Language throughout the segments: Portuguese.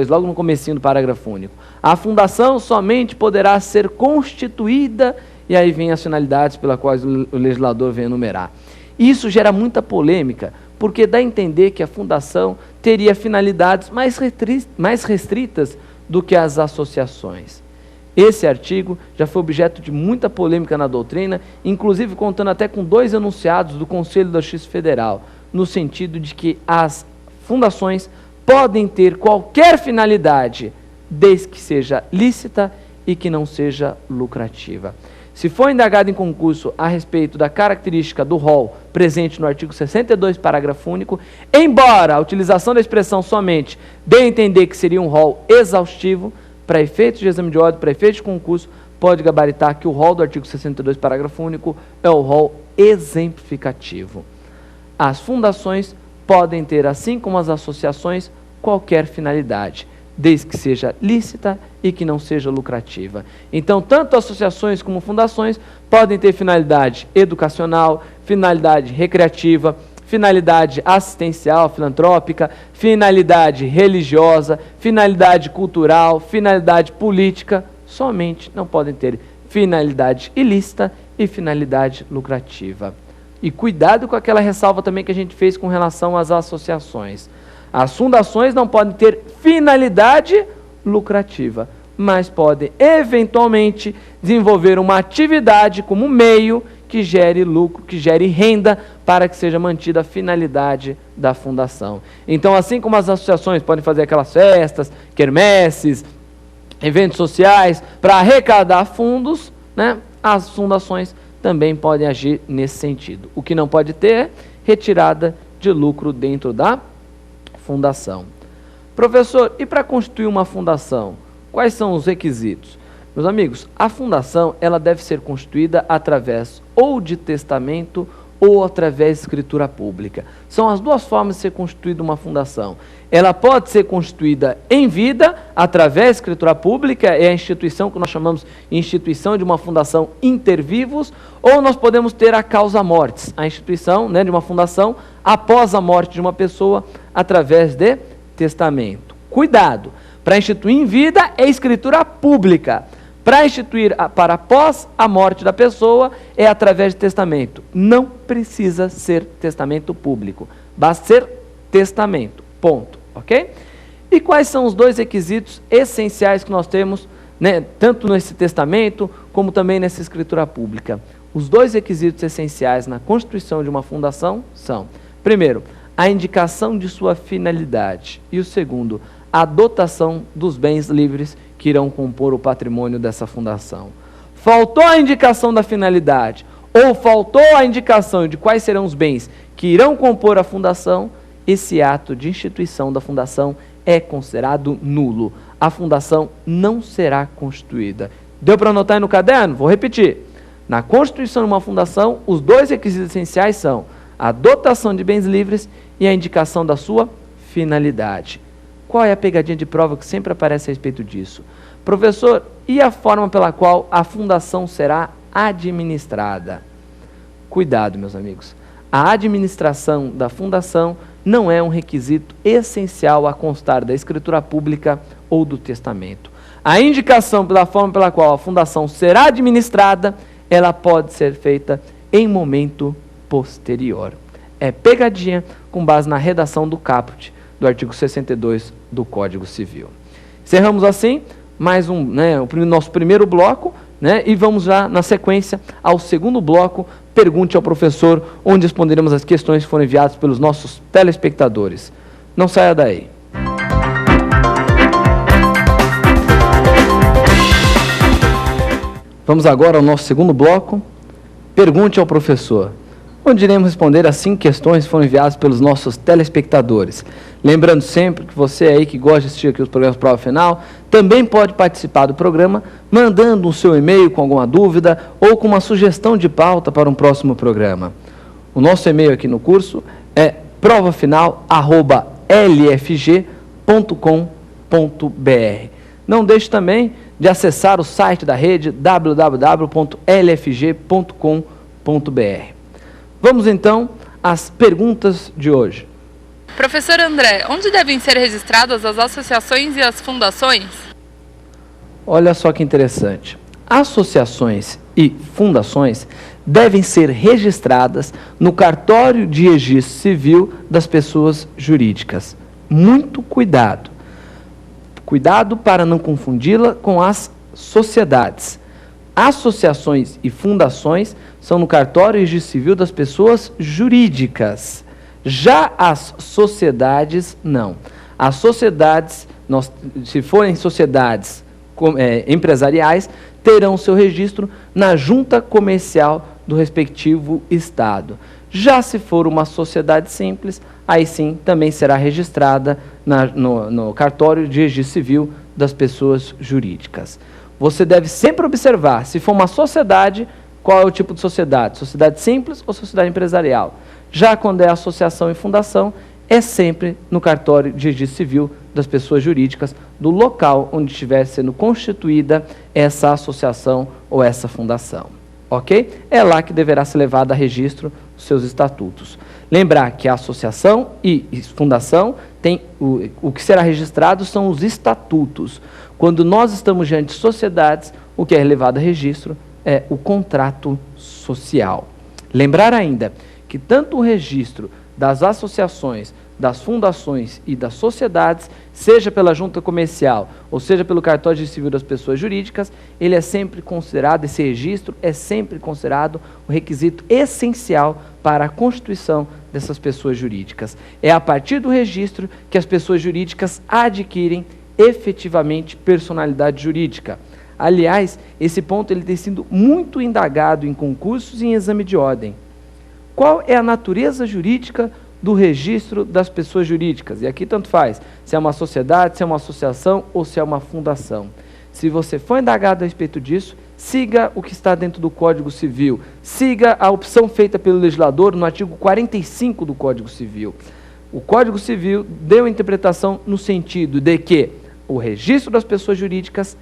logo no comecinho do parágrafo único. A fundação somente poderá ser constituída, e aí vem as finalidades pelas quais o legislador vem enumerar. Isso gera muita polêmica, porque dá a entender que a fundação teria finalidades mais restritas do que as associações. Esse artigo já foi objeto de muita polêmica na doutrina, inclusive contando até com 2 enunciados do Conselho da Justiça Federal, no sentido de que as fundações podem ter qualquer finalidade, desde que seja lícita e que não seja lucrativa. Se for indagado em concurso a respeito da característica do rol presente no artigo 62, parágrafo único, embora a utilização da expressão somente dê a entender que seria um rol exaustivo, para efeitos de exame de ordem, para efeitos de concurso, pode gabaritar que o rol do artigo 62, parágrafo único, é o rol exemplificativo. As fundações podem ter, assim como as associações, qualquer finalidade, desde que seja lícita e que não seja lucrativa. Então, tanto associações como fundações podem ter finalidade educacional, finalidade recreativa, finalidade assistencial, filantrópica, finalidade religiosa, finalidade cultural, finalidade política, somente não podem ter finalidade ilícita e finalidade lucrativa. E cuidado com aquela ressalva também que a gente fez com relação às associações. As fundações não podem ter finalidade lucrativa, mas podem eventualmente desenvolver uma atividade como meio que gere lucro, que gere renda para que seja mantida a finalidade da fundação. Então, assim como as associações podem fazer aquelas festas, quermesses, eventos sociais para arrecadar fundos, né, as fundações também podem agir nesse sentido. O que não pode ter é retirada de lucro dentro da fundação. Professor, e para constituir uma fundação, quais são os requisitos? Meus amigos, a fundação ela deve ser constituída através ou de testamento ou através de escritura pública. São as 2 formas de ser constituída uma fundação. Ela pode ser constituída em vida, através de escritura pública, é a instituição que nós chamamos de instituição de uma fundação inter vivos, ou nós podemos ter a causa mortis, a instituição, né, de uma fundação após a morte de uma pessoa, através de testamento. Cuidado, para instituir em vida é escritura pública. Para instituir para após a morte da pessoa é através de testamento. Não precisa ser testamento público, basta ser testamento, ponto, ok? E quais são os 2 requisitos essenciais que nós temos, né, tanto nesse testamento como também nessa escritura pública? Os 2 requisitos essenciais na constituição de uma fundação são, primeiro, a indicação de sua finalidade e o segundo, a dotação dos bens livres que irão compor o patrimônio dessa fundação. Faltou a indicação da finalidade ou faltou a indicação de quais serão os bens que irão compor a fundação, esse ato de instituição da fundação é considerado nulo. A fundação não será constituída. Deu para anotar aí no caderno? Vou repetir. Na constituição de uma fundação, os 2 requisitos essenciais são a dotação de bens livres e a indicação da sua finalidade. Qual é a pegadinha de prova que sempre aparece a respeito disso? Professor, e a forma pela qual a fundação será administrada? Cuidado, meus amigos. A administração da fundação não é um requisito essencial a constar da escritura pública ou do testamento. A indicação pela forma pela qual a fundação será administrada, ela pode ser feita em momento posterior. É pegadinha com base na redação do caput do artigo 62 do Código Civil. Encerramos assim mais o nosso primeiro bloco, né, e vamos já na sequência ao segundo bloco, Pergunte ao Professor, onde responderemos as questões que foram enviadas pelos nossos telespectadores. Não saia daí. Vamos agora ao nosso segundo bloco, Pergunte ao Professor, onde iremos responder as 5 questões que foram enviadas pelos nossos telespectadores. Lembrando sempre que você aí que gosta de assistir aqui os programas Prova Final, também pode participar do programa, mandando o seu e-mail com alguma dúvida ou com uma sugestão de pauta para um próximo programa. O nosso e-mail aqui no curso é provafinal@lfg.com.br. Não deixe também de acessar o site da rede www.lfg.com.br. Vamos então às perguntas de hoje. Professor André, onde devem ser registradas as associações e as fundações? Olha só que interessante. Associações e fundações devem ser registradas no cartório de registro civil das pessoas jurídicas. Muito cuidado. Cuidado para não confundi-la com as sociedades. Associações e fundações são no cartório de registro civil das pessoas jurídicas. Já as sociedades, não. As sociedades, se forem sociedades empresariais, terão seu registro na junta comercial do respectivo estado. Já se for uma sociedade simples, aí sim também será registrada no cartório de registro civil das pessoas jurídicas. Você deve sempre observar, se for uma sociedade, qual é o tipo de sociedade? Sociedade simples ou sociedade empresarial? Já quando é associação e fundação, é sempre no cartório de registro civil das pessoas jurídicas, do local onde estiver sendo constituída essa associação ou essa fundação. Ok? É lá que deverá ser levado a registro os seus estatutos. Lembrar que a associação e fundação tem o que será registrado são os estatutos. Quando nós estamos diante de sociedades, o que é levado a registro é o contrato social. Lembrar ainda que tanto o registro das associações, das fundações e das sociedades, seja pela junta comercial ou seja pelo cartório de civil das pessoas jurídicas, ele é sempre considerado, esse registro é sempre considerado o requisito essencial para a constituição dessas pessoas jurídicas. É a partir do registro que as pessoas jurídicas adquirem efetivamente personalidade jurídica. Aliás, esse ponto ele tem sido muito indagado em concursos e em exame de ordem. Qual é a natureza jurídica do registro das pessoas jurídicas? E aqui tanto faz, se é uma sociedade, se é uma associação ou se é uma fundação. Se você for indagado a respeito disso, siga o que está dentro do Código Civil, siga a opção feita pelo legislador no artigo 45 do Código Civil. O Código Civil deu interpretação no sentido de que o registro das pessoas jurídicas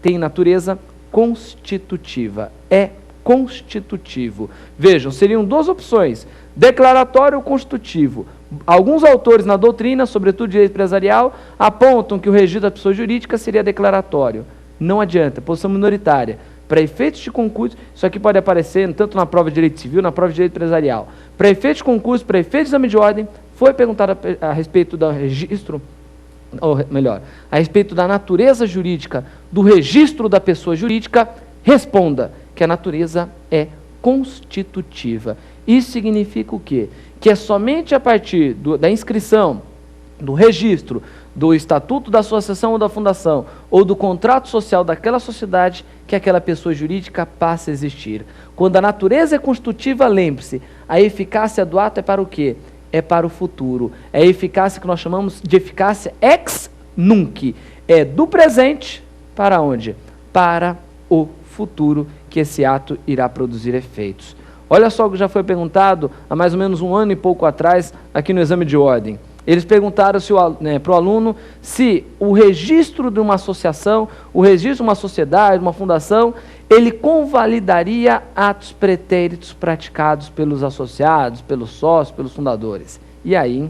tem natureza constitutiva, é constitutivo. Vejam, seriam duas opções, declaratório ou constitutivo. Alguns autores na doutrina, sobretudo direito empresarial, apontam que o registro da pessoa jurídica seria declaratório. Não adianta, posição minoritária. Para efeitos de concurso, isso aqui pode aparecer tanto na prova de direito civil, na prova de direito empresarial. Para efeitos de concurso, para efeitos de exame de ordem, foi perguntado a respeito do registro, ou melhor, a respeito da natureza jurídica do registro da pessoa jurídica, responda que a natureza é constitutiva. Isso significa o quê? Que é somente a partir da inscrição, do registro, do estatuto da associação ou da fundação, ou do contrato social daquela sociedade, que aquela pessoa jurídica passa a existir. Quando a natureza é constitutiva, lembre-se, a eficácia do ato é para o quê? É para o futuro. É a eficácia que nós chamamos de eficácia ex nunc. É do presente para onde? Para o futuro, que esse ato irá produzir efeitos. Olha só o que já foi perguntado há mais ou menos um ano e pouco atrás, aqui no exame de ordem. Eles perguntaram para o aluno se o registro de uma associação, o registro de uma sociedade, uma fundação, ele convalidaria atos pretéritos praticados pelos associados, pelos sócios, pelos fundadores. E aí,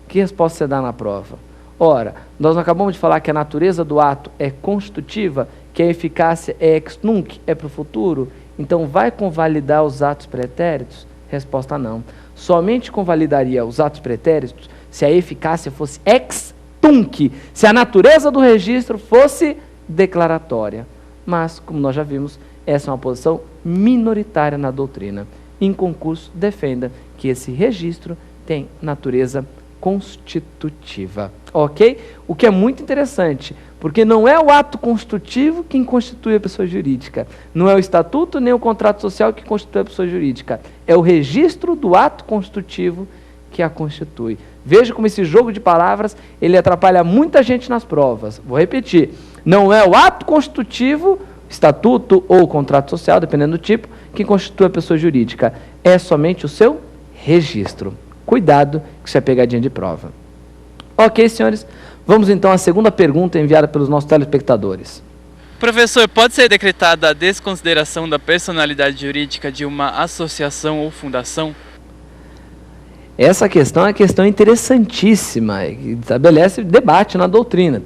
que resposta você dá na prova? Ora, nós acabamos de falar que a natureza do ato é constitutiva, que a eficácia é ex nunc, é para o futuro, então vai convalidar os atos pretéritos? Resposta não. Somente convalidaria os atos pretéritos se a eficácia fosse ex tunc, se a natureza do registro fosse declaratória. Mas, como nós já vimos, essa é uma posição minoritária na doutrina. Em concurso, defenda que esse registro tem natureza constitutiva. Ok? O que é muito interessante, porque não é o ato constitutivo quem constitui a pessoa jurídica. Não é o estatuto nem o contrato social que constitui a pessoa jurídica. É o registro do ato constitutivo que a constitui. Veja como esse jogo de palavras, ele atrapalha muita gente nas provas. Vou repetir. Não é o ato constitutivo, estatuto ou contrato social, dependendo do tipo, que constitui a pessoa jurídica. É somente o seu registro. Cuidado, que isso é pegadinha de prova. Ok, senhores, vamos então à segunda pergunta enviada pelos nossos telespectadores. Professor, pode ser decretada a desconsideração da personalidade jurídica de uma associação ou fundação? essa questão é uma questão interessantíssima, que estabelece debate na doutrina.